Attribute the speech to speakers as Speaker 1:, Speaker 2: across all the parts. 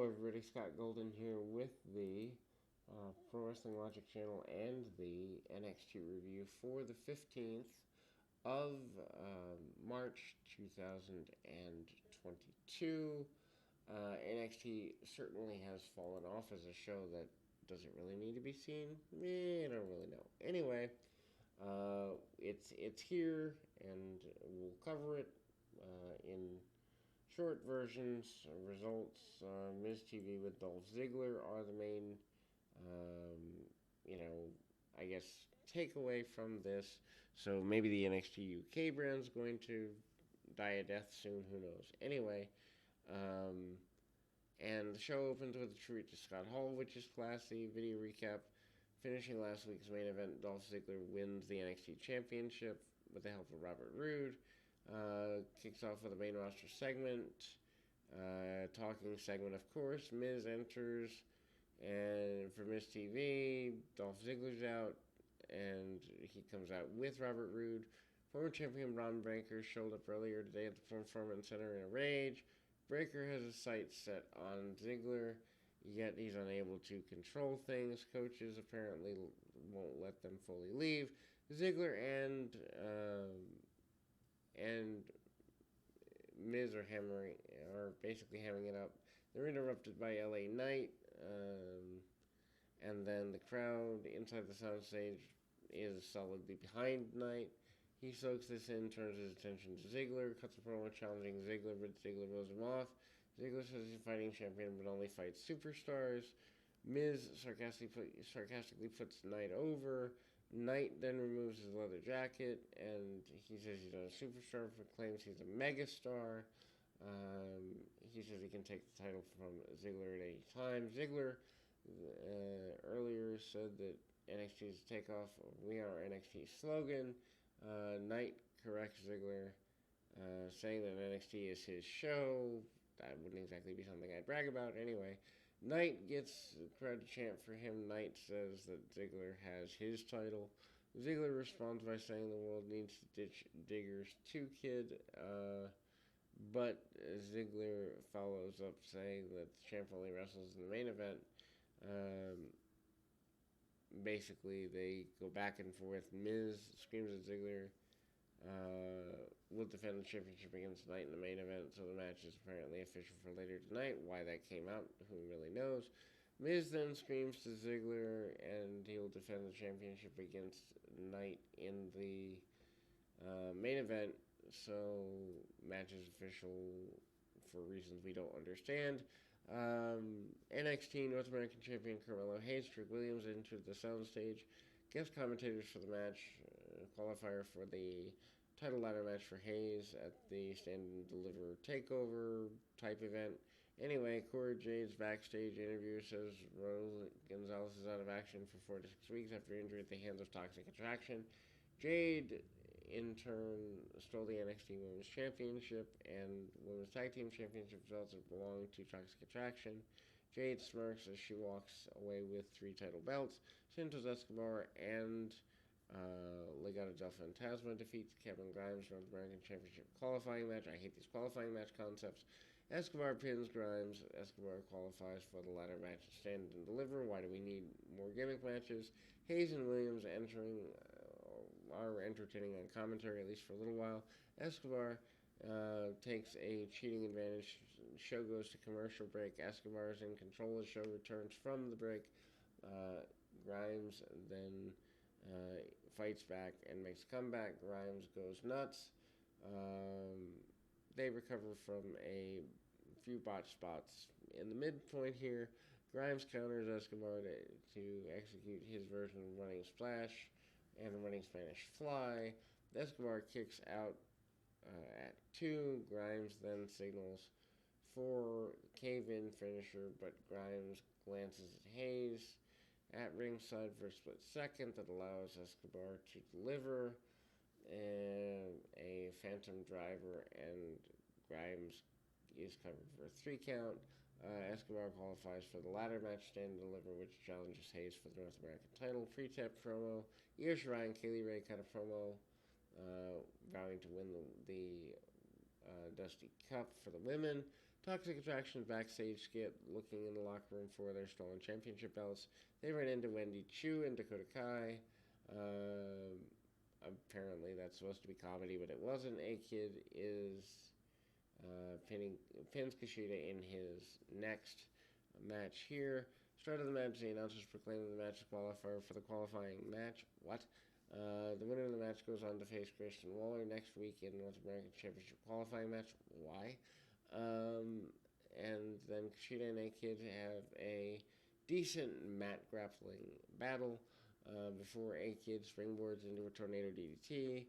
Speaker 1: everybody, Scott Golden here with the Pro Wrestling Logic channel and the NXT review for the 15th of March 2022. NXT certainly has fallen off as a show that doesn't really need to be seen. I don't really know. Anyway, it's here and we'll cover it in short versions, results. Miz TV with Dolph Ziggler are the main, um, I guess, takeaway from this. So maybe the NXT UK brand's going to die a death soon, who knows. Anyway, and the show opens with a tribute to Scott Hall, which is classy. Video recap. Finishing last week's main event, Dolph Ziggler wins the NXT Championship with the help of Robert Roode. Kicks off with a main roster segment. Talking segment, of course. Miz enters, and for Miz TV, Dolph Ziggler's out, and he comes out with Robert Roode. Former champion Bron Breakker showed up earlier today at the Performance Center in a rage. Breakker has his sights set on Ziggler, yet he's unable to control things. Coaches apparently won't let them fully leave. Ziggler and Miz are basically hamming it up. They're interrupted by LA Knight, and then the crowd inside the soundstage is solidly behind Knight. He soaks this in, turns his attention to Ziggler, cuts a promo challenging Ziggler, but Ziggler blows him off. Ziggler says he's a fighting champion, but only fights superstars. Miz sarcastically puts Knight over. Knight then removes his leather jacket, and he says he's not a superstar, but claims he's a megastar. He says he can take the title from Ziggler at any time. Ziggler earlier said that NXT's takeoff of "We Are NXT" slogan. Knight corrects Ziggler, saying that NXT is his show. That wouldn't exactly be something I'd brag about. Anyway, Knight gets the crowd to chant for him. Knight says that Ziggler has his title. Ziggler responds by saying the world needs to ditch Diggers 2 Kid, but Ziggler follows up saying that the champ only wrestles in the main event. Basically, they go back and forth. Miz screams at Ziggler, will defend the championship against Knight in the main event, so the match is apparently official for later tonight. Why that came out, who really knows. Miz then screams to Ziggler, and he'll defend the championship against Knight in the main event, so match is official for reasons we don't understand. NXT North American Champion Carmelo Hayes, Trick Williams entered the soundstage. Guest commentators for the match, qualifier for the title ladder match for Hayes at the Stand and Deliver Takeover type event. Anyway, Cora Jade's backstage interview says Rose Gonzalez is out of action for 4 to 6 weeks after injury at the hands of Toxic Attraction. Jade, in turn, stole the NXT Women's Championship and Women's Tag Team Championship belts that belong to Toxic Attraction. Jade smirks as she walks away with 3 title belts. Santos Escobar and Legado del Fantasma defeats Kevin Grimes North American Championship qualifying match. I hate these qualifying match concepts. Escobar pins Grimes. Escobar qualifies for the ladder match at Stand and Deliver. Why do we need more gimmick matches? Hayes and Williams are entertaining on commentary, at least for a little while. Escobar takes a cheating advantage. Show goes to commercial break. Escobar is in control. The show returns from the break. Grimes then fights back and makes a comeback. Grimes goes nuts. They recover from a few botched spots in the midpoint here. Grimes counters Escobar to execute his version of running splash and the running Spanish fly. Escobar kicks out at 2. Grimes then signals for cave-in finisher, but Grimes glances at Hayes at ringside for a split second that allows Escobar to deliver a phantom driver, and Grimes is covered for a 3 count. Escobar qualifies for the ladder match Stand and Deliver, which challenges Hayes for the North American title. Pre-tap promo. Io Shirai and Kaylee Ray cut a promo vowing to win the Dusty Cup for the women. Toxic Attraction's backstage skit looking in the locker room for their stolen championship belts. They ran into Wendy Chu and Dakota Kai. Apparently that's supposed to be comedy, but it wasn't. A-Kid is pins Kushida in his next match here. Start of the match, the announcers proclaiming the match as qualifier for the qualifying match. What? The winner of the match goes on to face Christian Waller next week in North American Championship qualifying match. Why? And then Kushida and A-Kid have a decent mat grappling battle before A-Kid springboards into a tornado DDT.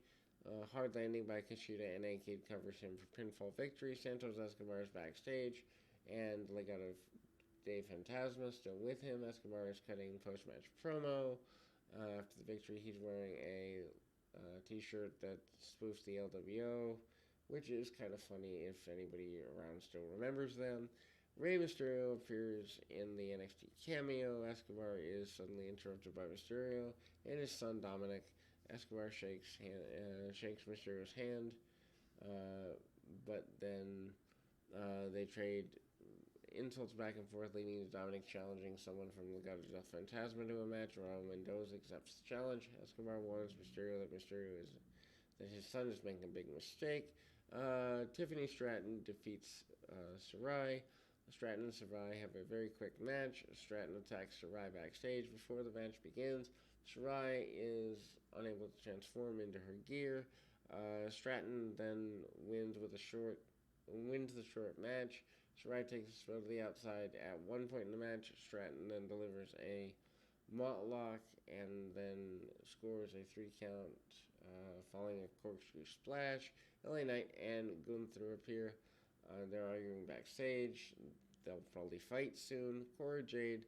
Speaker 1: Hard landing by Kushida and A-Kid covers him for pinfall victory. Santos Escobar is backstage, and Legado of Dave Fantasma still with him. Escobar is cutting post-match promo. After the victory, he's wearing a t-shirt that spoofs the LWO, which is kind of funny if anybody around still remembers them. Rey Mysterio appears in the NXT cameo. Escobar is suddenly interrupted by Mysterio and his son Dominic. Escobar shakes Mysterio's hand, but then they trade insults back and forth, leading to Dominic challenging someone from Legado del Fantasma to a match. Raul Mendoza accepts the challenge. Escobar warns Mysterio that his son is making a big mistake. Tiffany Stratton defeats Sarai. Stratton and Sarai have a very quick match. Stratton attacks Sarai backstage before the match begins. Sarai is unable to transform into her gear. Stratton then wins the short match. Sarai takes a throw to the outside at one point in the match. Stratton then delivers a Motlock and then scores a 3 count following a corkscrew splash. LA Knight and Gunther appear. They're arguing backstage. They'll probably fight soon. Cora Jade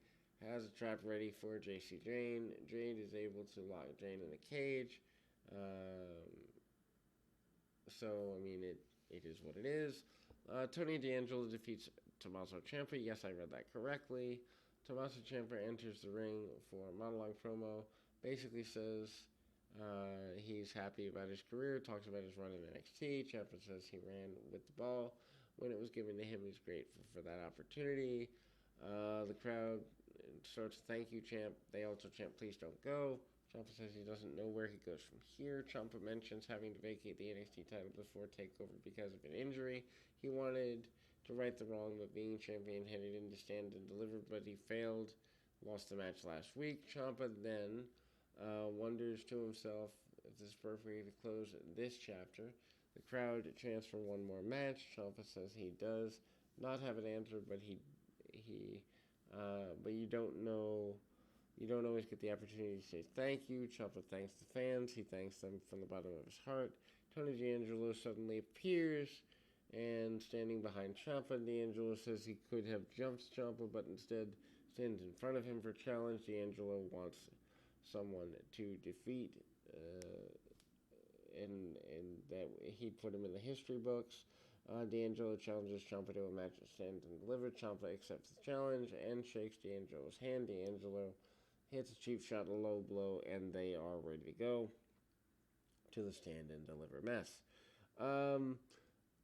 Speaker 1: has a trap ready for JC Jane. Jade is able to lock Jane in a cage. So, I mean, it is what it is. Tony D'Angelo defeats Tommaso Ciampa. Yes, I read that correctly. Tommaso Ciampa enters the ring for a monologue promo. Basically says he's happy about his career. Talks about his run in NXT. Ciampa says he ran with the ball when it was given to him. He's grateful for that opportunity. The crowd starts to thank you, Champ. They also chant, please don't go. Ciampa says he doesn't know where he goes from here. Ciampa mentions having to vacate the NXT title before TakeOver because of an injury. He wanted to right the wrong, but being champion headed in to stand and deliver, but he failed. Lost the match last week. Ciampa then wonders to himself if this is perfect way to close this chapter. The crowd chants for one more match. Ciampa says he does not have an answer, but but you don't know. You don't always get the opportunity to say thank you. Ciampa thanks the fans. He thanks them from the bottom of his heart. Tony D'Angelo suddenly appears and standing behind Ciampa. D'Angelo says he could have jumped Ciampa, but instead stands in front of him for challenge. D'Angelo wants someone to defeat, and that he put him in the history books. D'Angelo challenges Ciampa to a match at Stand and Deliver. Ciampa accepts the challenge and shakes D'Angelo's hand. D'Angelo hits a cheap shot, a low blow, and they are ready to go to the Stand and Deliver mess.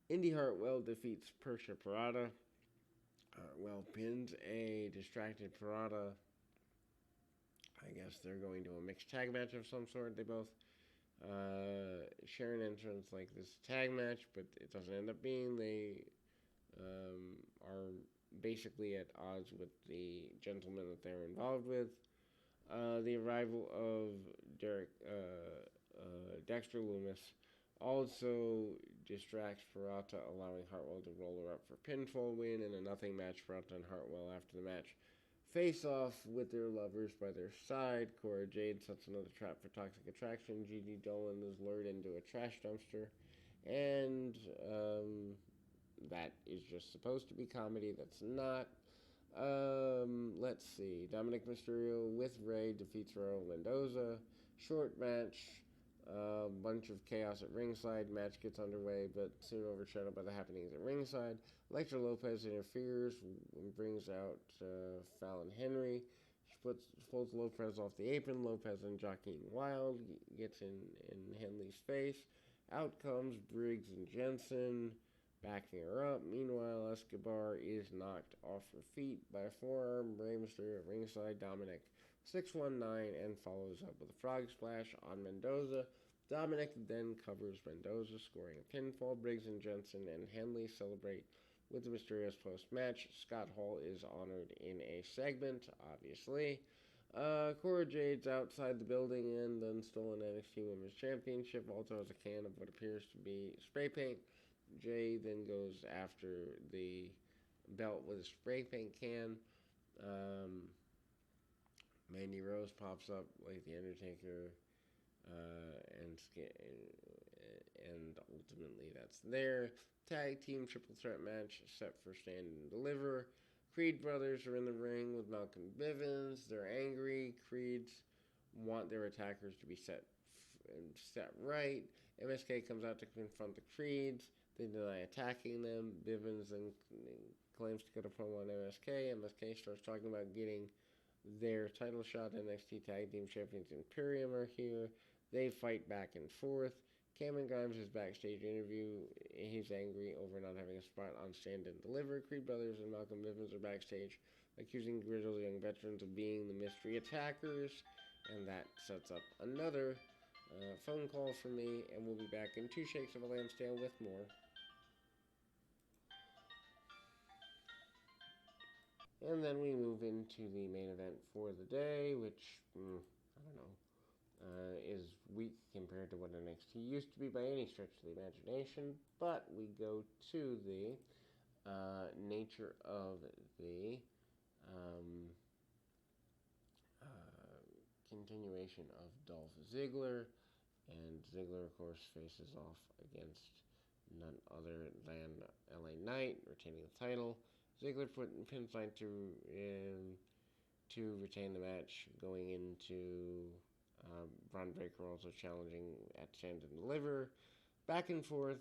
Speaker 1: Indy Hartwell defeats Persia Pirotta. Hartwell pins a distracted Pirotta. I guess they're going to a mixed tag match of some sort. They both share an entrance like this tag match, but it doesn't end up being. They are basically at odds with the gentleman that they're involved with. The arrival of Dexter Lumis also distracts Pirotta, allowing Hartwell to roll her up for pinfall win in a nothing match. Pirotta and Hartwell after the match face off with their lovers by their side. Cora Jade sets another trap for Toxic Attraction. Gigi Dolan is lured into a trash dumpster. And that is just supposed to be comedy. That's not. Let's see. Dominic Mysterio with Rey defeats Raul Mendoza. Short match. Bunch of chaos at ringside. Match gets underway, but soon overshadowed by the happenings at ringside. Elektra Lopez interferes and brings out Fallon Henry. She pulls Lopez off the apron. Lopez and Joaquin Wilde gets in Henley's face. Out comes Briggs and Jensen. backing her up. Meanwhile, Escobar is knocked off her feet by a forearm. Rey Mysterio at ringside. Dominic 619 and follows up with a frog splash on Mendoza. Dominic then covers Mendoza, scoring a pinfall. Briggs and Jensen and Henley celebrate with the Mysterios post-match. Scott Hall is honored in a segment, obviously. Cora Jade's outside the building and then stolen NXT Women's Championship. Also has a can of what appears to be spray paint. Jade then goes after the belt with a spray paint can. Mandy Rose pops up like the Undertaker, and ultimately that's there. Tag team triple threat match set for Stand and Deliver. Creed brothers are in the ring with Malcolm Bivens. They're angry. Creeds want their attackers to be set right. MSK comes out to confront the Creeds. They deny attacking them. Bivens then claims to get a promo on MSK. MSK starts talking about getting their title shot. NXT Tag Team Champions Imperium are here. They fight back and forth. Cameron Grimes is backstage interview. He's angry over not having a spot on Stand and Deliver. Creed Brothers and Malcolm Bivens are backstage, accusing grizzled young veterans of being the mystery attackers. And that sets up another phone call for me. And we'll be back in 2 Shakes of a Lamb's Tail with more. And then we move into the main event for the day, which, I don't know, is weak compared to what NXT used to be by any stretch of the imagination. But we go to the nature of the continuation of Dolph Ziggler. And Ziggler, of course, faces off against none other than LA Knight, retaining the title. Ziggler pins Knight to retain the match, going into Braun Breaker also challenging at Stand and Deliver. Back and forth.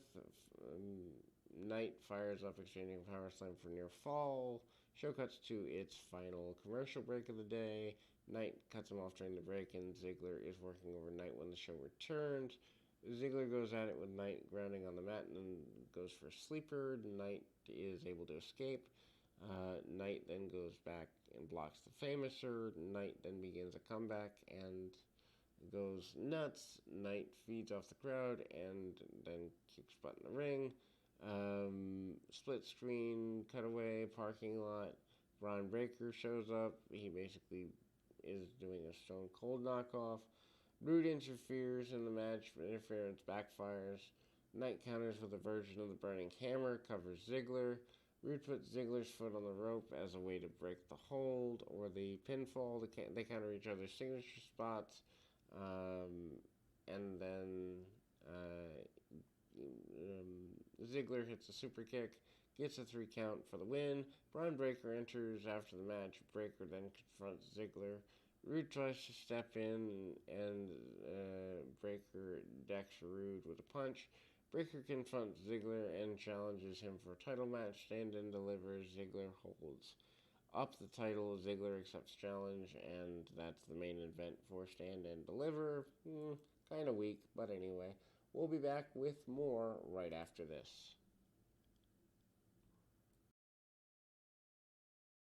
Speaker 1: Knight fires up, exchanging a power slam for near fall. Show cuts to its final commercial break of the day. Knight cuts him off during the break, and Ziggler is working over Knight when the show returns. Ziggler goes at it with Knight grounding on the mat and then goes for a sleeper. Knight is able to escape. Knight then goes back and blocks the Famouser. Knight then begins a comeback and goes nuts. Knight feeds off the crowd and then keeps butt in the ring. Split screen, cutaway, parking lot. Braun Breaker shows up. He basically is doing a Stone Cold knockoff. Roode interferes in the match. Interference backfires. Knight counters with a version of the Burning Hammer, covers Ziggler. Roode puts Ziggler's foot on the rope as a way to break the hold or the pinfall. They counter each other's signature spots. And then Ziggler hits a super kick, gets a 3 count for the win. Braun Breaker enters after the match. Breaker then confronts Ziggler. Roode tries to step in, and Breaker decks Roode with a punch. Breaker confronts Ziggler and challenges him for a title match. Stand and Deliver. Ziggler holds up the title. Ziggler accepts challenge, and that's the main event for Stand and Deliver. Kind of weak, but anyway. We'll be back with more right after this.